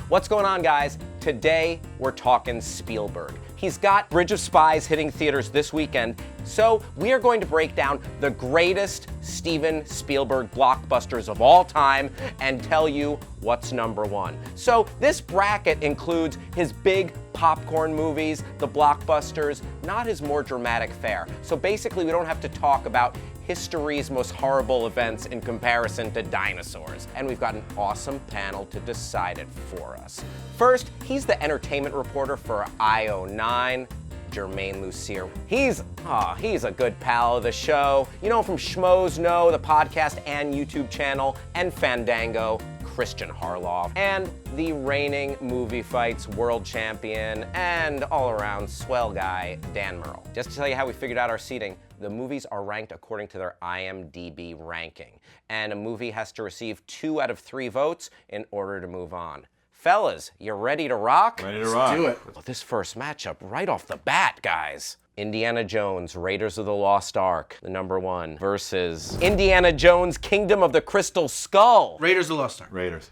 What's going on, guys? Today, we're talking Spielberg. He's got Bridge of Spies hitting theaters this weekend, so we are going to break down the greatest Steven Spielberg blockbusters of all time and tell you what's number one. So this bracket includes his big popcorn movies, the blockbusters, not his more dramatic fare. So basically, we don't have to talk about history's most horrible events in comparison to dinosaurs. And we've got an awesome panel to decide it for us. First, he's the entertainment reporter for IO9, Jermaine Lucier. He's a good pal of the show. You know him from Schmoes Know, the podcast and YouTube channel, and Fandango, Christian Harloff, and the reigning movie fights world champion and all-around swell guy, Dan Murrell. Just to tell you how we figured out our seating, the movies are ranked according to their IMDb ranking, and a movie has to receive 2 out of 3 votes in order to move on. Fellas, you ready to rock? Ready to rock. Do it. Well, this first matchup, right off the bat, guys. Indiana Jones, Raiders of the Lost Ark, the number 1, versus Indiana Jones, Kingdom of the Crystal Skull. Raiders of the Lost Ark. Raiders.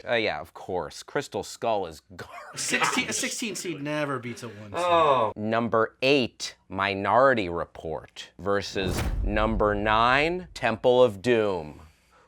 Yeah, of course. Crystal Skull is garbage. A 16 seed never beats a 1 seed. Oh. Number 8, Minority Report, versus number 9, Temple of Doom.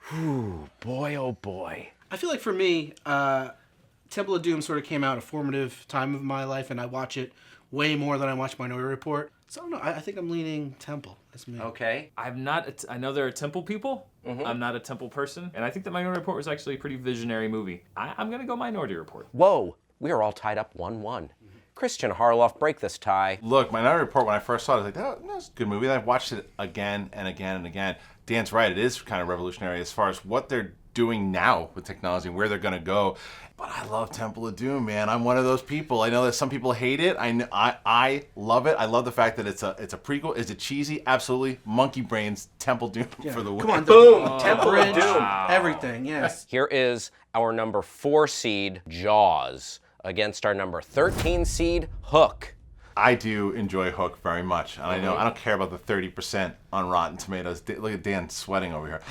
Whew, boy, oh boy. I feel like for me, Temple of Doom sort of came out a formative time of my life, and I watch it way more than I watch Minority Report. So I don't know. I think I'm leaning Temple. That's me. Okay. I'm not. I know there are Temple people. I'm not a Temple person, and I think that Minority Report was actually a pretty visionary movie. I'm gonna go Minority Report. Whoa, we are all tied up 1-1. Christian Harloff, break this tie. Look, Minority Report, when I first saw it, I was like, that's a good movie. I've watched it again and again and again. Dan's right, it is kind of revolutionary as far as what they're doing now with technology and where they're going to go. But I love Temple of Doom, man. I'm one of those people. I know that some people hate it. I love it. I love the fact that it's a prequel. Is it cheesy? Absolutely. Monkey brains, Temple Doom for the win. Come on, Boom! Temple Bridge. Doom. Everything, yes. Here is our number 4 seed, Jaws, against our number 13 seed, Hook. I do enjoy Hook very much. And I know I don't care about the 30% on Rotten Tomatoes. Look at Dan sweating over here.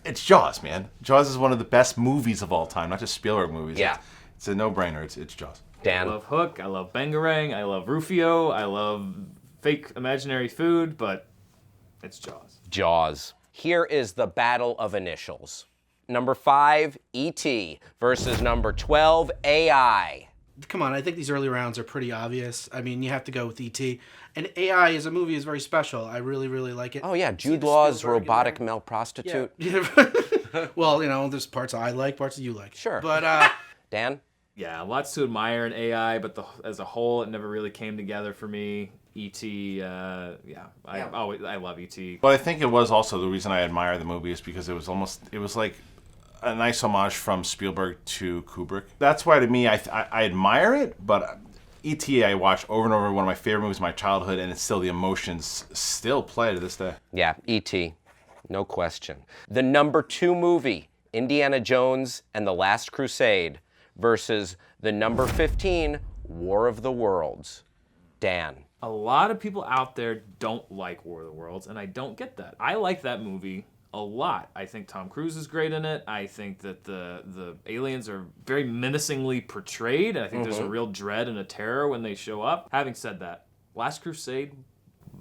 It's Jaws, man. Jaws is one of the best movies of all time, not just Spielberg movies. Yeah. It's a no-brainer. It's Jaws. Dan. I love Hook. I love Bangarang. I love Rufio. I love fake imaginary food, but it's Jaws. Jaws. Here is the battle of initials. Number 5, E.T. versus number 12, AI. Come on, I think these early rounds are pretty obvious. I mean, you have to go with E.T. And AI as a movie is very special. I really, really like it. Oh yeah, Jude Law's robotic male prostitute. Yeah. Well, you know, there's parts I like, parts that you like. Sure. But, Dan? Yeah, lots to admire in AI, but as a whole, it never really came together for me. E.T., I love E.T. But I think it was also the reason I admire the movie is because it was like a nice homage from Spielberg to Kubrick. That's why to me, I admire it, but E.T. I watched over and over, one of my favorite movies of my childhood, and it's still, the emotions still play to this day. Yeah, E.T. No question. The number 2 movie, Indiana Jones and the Last Crusade, versus the number 15, War of the Worlds. Dan. A lot of people out there don't like War of the Worlds, and I don't get that. I like that movie a lot. I think Tom Cruise is great in it. I think that the aliens are very menacingly portrayed. I think there's a real dread and a terror when they show up. Having said that, Last Crusade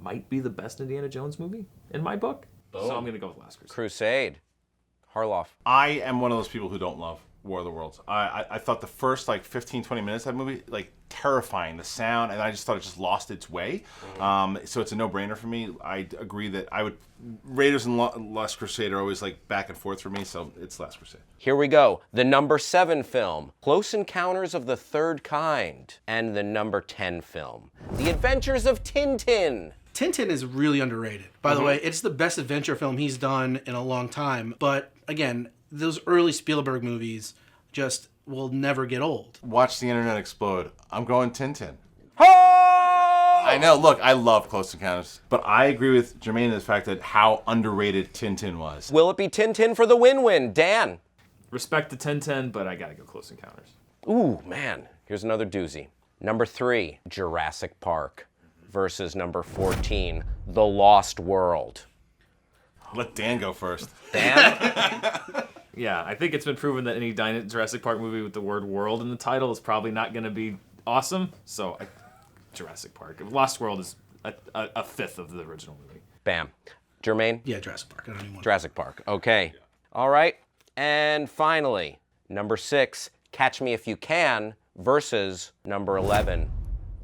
might be the best Indiana Jones movie in my book. Boom. So I'm going to go with Last Crusade. Crusade. Harloff. I am one of those people who don't love War of the Worlds. I thought the first 15, 20 minutes of that movie, terrifying, the sound, and I just thought it just lost its way. So it's a no-brainer for me. I agree that Raiders and Last Crusade are always back and forth for me, so it's Last Crusade. Here we go. The number 7 film, Close Encounters of the Third Kind, and the number 10 film, The Adventures of Tintin. Tintin is really underrated. By the way, it's the best adventure film he's done in a long time. But again, those early Spielberg movies just will never get old. Watch the internet explode. I'm going Tintin. Oh! I know, look, I love Close Encounters, but I agree with Jermaine in the fact that how underrated Tintin was. Will it be Tintin for the win-win? Dan? Respect the 10-10, but I got to go Close Encounters. Ooh, man. Here's another doozy. Number 3, Jurassic Park versus number 14, The Lost World. Let Dan go first. Dan? Yeah, I think it's been proven that any Jurassic Park movie with the word world in the title is probably not going to be awesome. So, Jurassic Park. Lost World is a fifth of the original movie. Bam. Jermaine? Yeah, Jurassic Park. I don't even want Jurassic Park. Okay. All right. And finally, number 6, Catch Me If You Can versus number 11,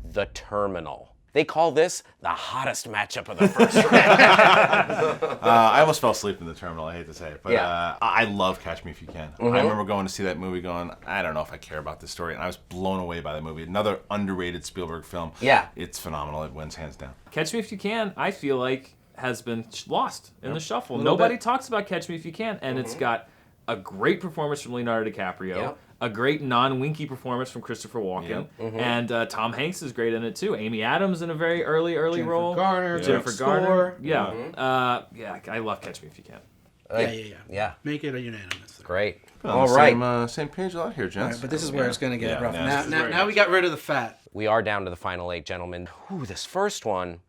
The Terminal. They call this the hottest matchup of the first round. I almost fell asleep in The Terminal, I hate to say it. But Yeah. I love Catch Me If You Can. I remember going to see that movie going, I don't know if I care about this story. And I was blown away by the movie. Another underrated Spielberg film. Yeah. It's phenomenal. It wins hands down. Catch Me If You Can, I feel like, has been lost in the shuffle. Nobody bit. talks about Catch Me If You Can, and it's got a great performance from Leonardo DiCaprio, Yep. a great non-winky performance from Christopher Walken, and Tom Hanks is great in it too. Amy Adams in a very early Jennifer role. Garner, Jennifer Score. Garner. Yeah. Yeah, I love Catch Me If You Can. Yeah. Make it a unanimous. Great. On All the right. Same page out here, All gents. right, but this is where it's going to get rough. Yeah, Now we got rid of the fat. We are down to the final 8, gentlemen. Ooh, this first one.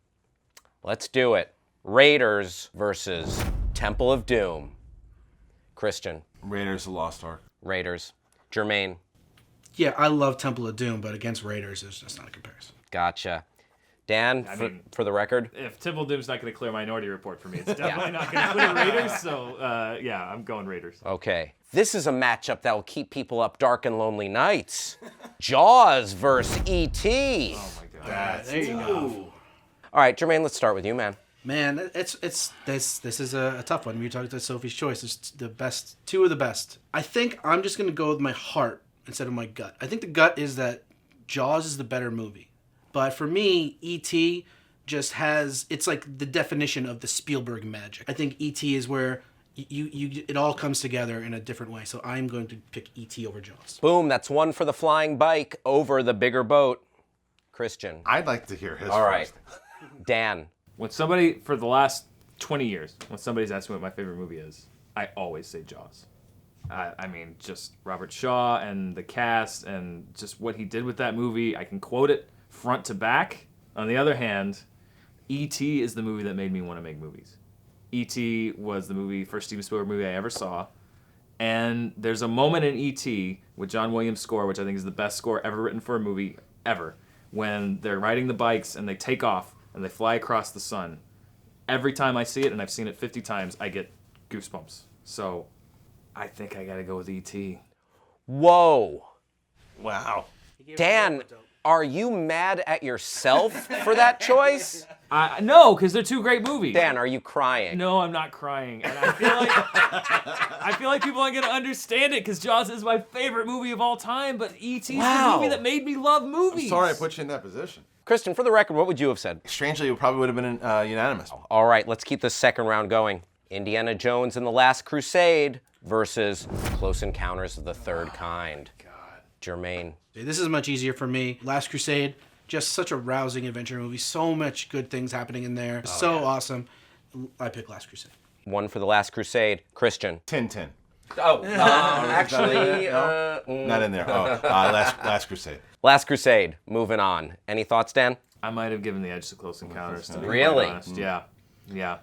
Let's do it. Raiders versus Temple of Doom. Christian. Raiders of the Lost Ark. Raiders. Jermaine. Yeah, I love Temple of Doom, but against Raiders, it's just not a comparison. Gotcha. Dan, for the record. If Temple of Doom's not going to clear Minority Report for me, it's definitely not going to clear Raiders. So, yeah, I'm going Raiders. Okay. This is a matchup that will keep people up dark and lonely nights. Jaws versus E.T. Oh my God. There you go. All right, Jermaine, let's start with you, man. Man, it's this is a tough one. We talked about Sophie's Choice. It's the best, two of the best. I think I'm just gonna go with my heart instead of my gut. I think the gut is that Jaws is the better movie, but for me, E.T. just has it's like the definition of the Spielberg magic. I think E.T. is where you it all comes together in a different way. So I'm going to pick E.T. over Jaws. Boom, that's one for the flying bike over the bigger boat. Christian. I'd like to hear his All right. first. Dan. When somebody, for the last 20 years, when somebody's asked me what my favorite movie is, I always say Jaws. I mean, just Robert Shaw and the cast and just what he did with that movie. I can quote it front to back. On the other hand, E.T. is the movie that made me want to make movies. E.T. was the first Steven Spielberg movie I ever saw. And there's a moment in E.T. with John Williams' score, which I think is the best score ever written for a movie, ever, when they're riding the bikes and they take off and they fly across the sun. Every time I see it, and I've seen it 50 times, I get goosebumps. So I think I gotta go with E.T. Whoa. Wow. Dan, are you mad at yourself for that choice? No, because they're two great movies. Dan, are you crying? No, I'm not crying. And I feel like people aren't gonna understand it because Jaws is my favorite movie of all time, but E.T. is the movie that made me love movies. I'm sorry I put you in that position. Kristen, for the record, what would you have said? Strangely, it probably would have been unanimous. All right, let's keep the second round going. Indiana Jones and the Last Crusade versus Close Encounters of the Third Kind. God. Jermaine. This is much easier for me. Last Crusade, just such a rousing adventure movie. So much good things happening in there. Awesome. I pick Last Crusade. One for the Last Crusade. Christian. Tintin. Oh, actually, Not in there. Oh, Last Crusade. Last Crusade. Moving on. Any thoughts, Dan? I might have given the edge to Close Encounters. To be Really? quite honest. Yeah. Yeah.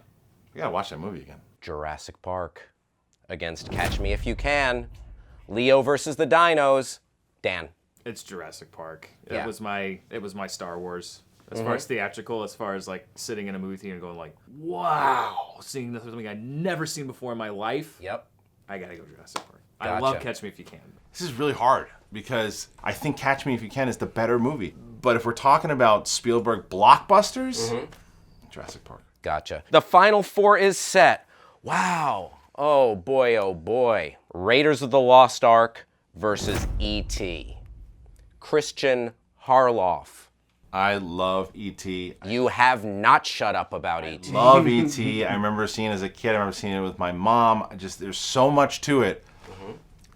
We gotta watch that movie again. Jurassic Park against Catch Me If You Can. Leo versus the Dinos. Dan. It's Jurassic Park. Yeah. It was my Star Wars. As far as theatrical, as far as like sitting in a movie theater and going like, wow, seeing something I'd never seen before in my life. Yep. I gotta go Jurassic Park. I Gotcha. love Catch Me If You Can. This is really hard because I think Catch Me If You Can is the better movie. But if we're talking about Spielberg blockbusters, Jurassic Park. Gotcha. The final four is set. Wow. Oh boy, oh boy. Raiders of the Lost Ark versus E.T. Christian Harloff. I love E.T. You have not shut up about E.T. Love E.T. I remember seeing it as a kid. I remember seeing it with my mom. There's so much to it.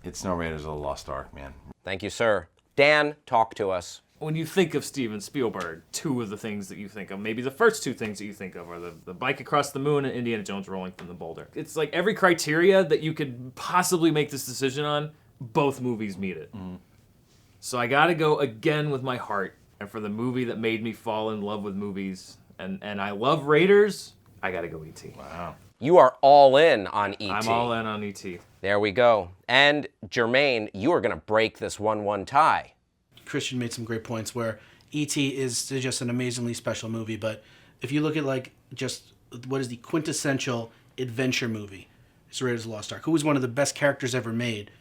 It's no Raiders of the Lost Ark, man. Thank you, sir. Dan, talk to us. When you think of Steven Spielberg, two of the things that you think of, maybe the first two things that you think of are the bike across the moon and Indiana Jones rolling from the boulder. It's like every criteria that you could possibly make this decision on, both movies meet it. So I gotta go again with my heart. And for the movie that made me fall in love with movies, and I love Raiders, I gotta go E.T. Wow. You are all in on E.T. I'm all in on E.T. There we go. And Jermaine, you are going to break this 1-1 tie. Christian made some great points where E.T. is just an amazingly special movie, but if you look at like just what is the quintessential adventure movie, it's Raiders of the Lost Ark. Who was one of the best characters ever made?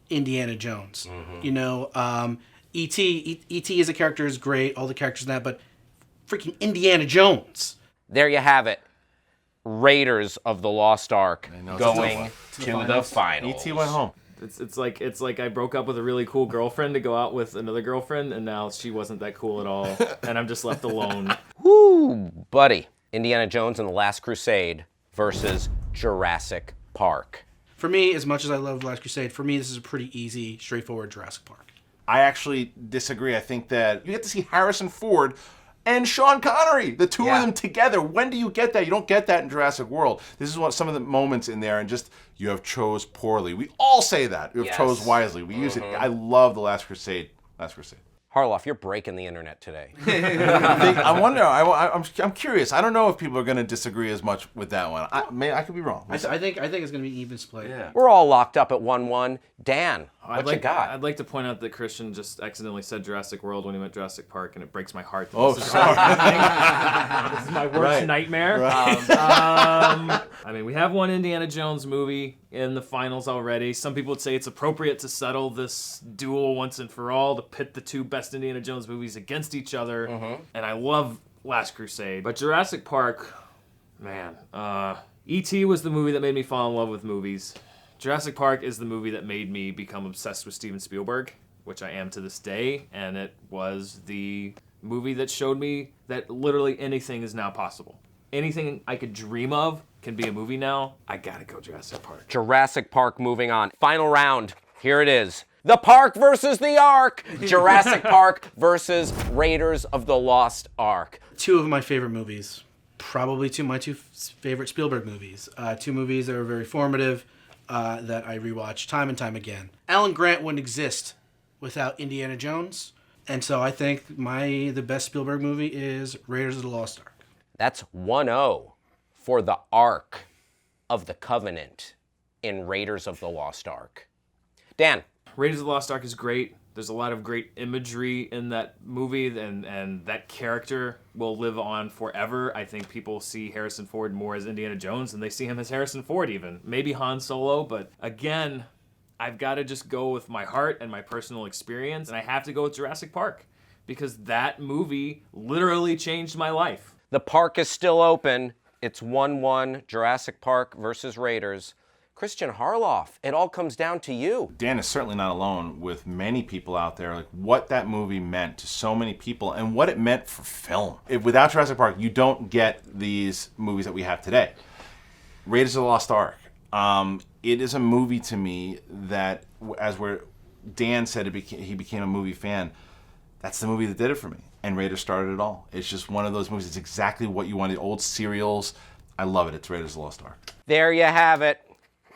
Indiana Jones. You know, E.T. as a character is great, all the characters in that, but freaking Indiana Jones. There you have it. Raiders of the Lost Ark going to the finals. E.T. went home. It's like I broke up with a really cool girlfriend to go out with another girlfriend, and now she wasn't that cool at all, and I'm just left alone. Woo, buddy. Indiana Jones and the Last Crusade versus Jurassic Park. For me, as much as I love Last Crusade, for me this is a pretty easy, straightforward Jurassic Park. I actually disagree. I think that you get to see Harrison Ford and Sean Connery, the two of them together. When do you get that? You don't get that in Jurassic World. This is what some of the moments in there, and just you have chose poorly. We all say that. You have chose wisely. We use it. I love the Last Crusade. Last Crusade. Harloff, you're breaking the internet today. I wonder. I'm curious. I don't know if people are going to disagree as much with that one. I could be wrong. I think it's going to be even split. Yeah. We're all locked up at 1-1. Dan, what you got? I'd like to point out that Christian just accidentally said Jurassic World when he went Jurassic Park, and it breaks my heart. That this is this is my worst nightmare. I mean, we have one Indiana Jones movie in the finals already. Some people would say it's appropriate to settle this duel once and for all, to pit the two best Indiana Jones movies against each other. And I love Last Crusade. But Jurassic Park, man, E.T. was the movie that made me fall in love with movies. Jurassic Park is the movie that made me become obsessed with Steven Spielberg, which I am to this day, and it was the movie that showed me that literally anything is now possible. Anything I could dream of can be a movie now. I gotta go Jurassic Park. Jurassic Park moving on. Final round. Here it is. The Park versus the Ark. Jurassic Park versus Raiders of the Lost Ark. Two of my favorite movies. Probably my two favorite Spielberg movies. Two movies that are very formative, that I rewatch time and time again. Alan Grant wouldn't exist without Indiana Jones. And so I think the best Spielberg movie is Raiders of the Lost Ark. That's 1-0 for the Ark of the Covenant in Raiders of the Lost Ark. Dan. Raiders of the Lost Ark is great. There's a lot of great imagery in that movie, and that character will live on forever. I think people see Harrison Ford more as Indiana Jones than they see him as Harrison Ford even. Maybe Han Solo, but again, I've got to just go with my heart and my personal experience, and I have to go with Jurassic Park because that movie literally changed my life. The park is still open. It's 1-1, Jurassic Park versus Raiders. Christian Harloff, it all comes down to you. Dan is certainly not alone with many people out there, like what that movie meant to so many people and what it meant for film. Without Jurassic Park, you don't get these movies that we have today. Raiders of the Lost Ark. It is a movie to me that, Dan said he became a movie fan. That's the movie that did it for me. And Raiders started it all. It's just one of those movies. It's exactly what you want. The old serials. I love it. It's Raiders of the Lost Ark. There you have it.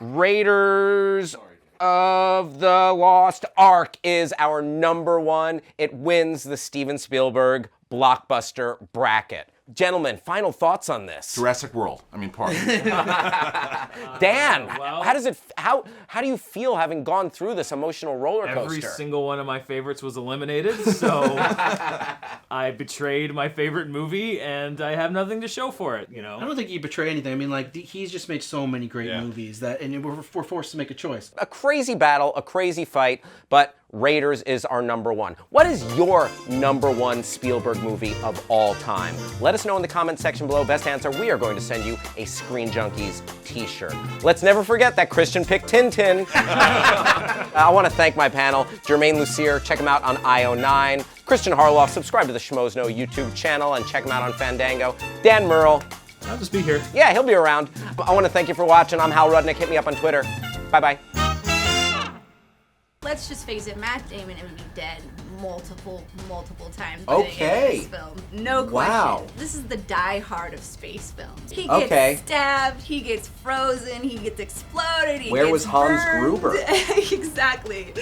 Raiders of the Lost Ark is our number one. It wins the Steven Spielberg blockbuster bracket. Gentlemen, final thoughts on this? Jurassic World. Park. Dan, how do you feel having gone through this emotional roller coaster? Every single one of my favorites was eliminated, so I betrayed my favorite movie, and I have nothing to show for it. I don't think you betray anything. He's just made so many great movies and we're forced to make a choice. A crazy battle, a crazy fight, but Raiders is our number one. What is your number one Spielberg movie of all time? Let us know in the comment section below. Best answer, we are going to send you a Screen Junkies t-shirt. Let's never forget that Christian picked Tintin. I want to thank my panel, Jermaine Lucier, check him out on IO9. Christian Harloff, subscribe to the Schmoes Know YouTube channel and check him out on Fandango. Dan Murrell. I'll just be here. Yeah, he'll be around. I want to thank you for watching. I'm Hal Rudnick. Hit me up on Twitter. Bye-bye. Let's just face it, Matt Damon would be dead multiple times. Okay. In this film. No question. Wow. This is the Die Hard of space films. He gets stabbed, he gets frozen, he gets exploded, he Where gets was Hans burned. Gruber? Exactly.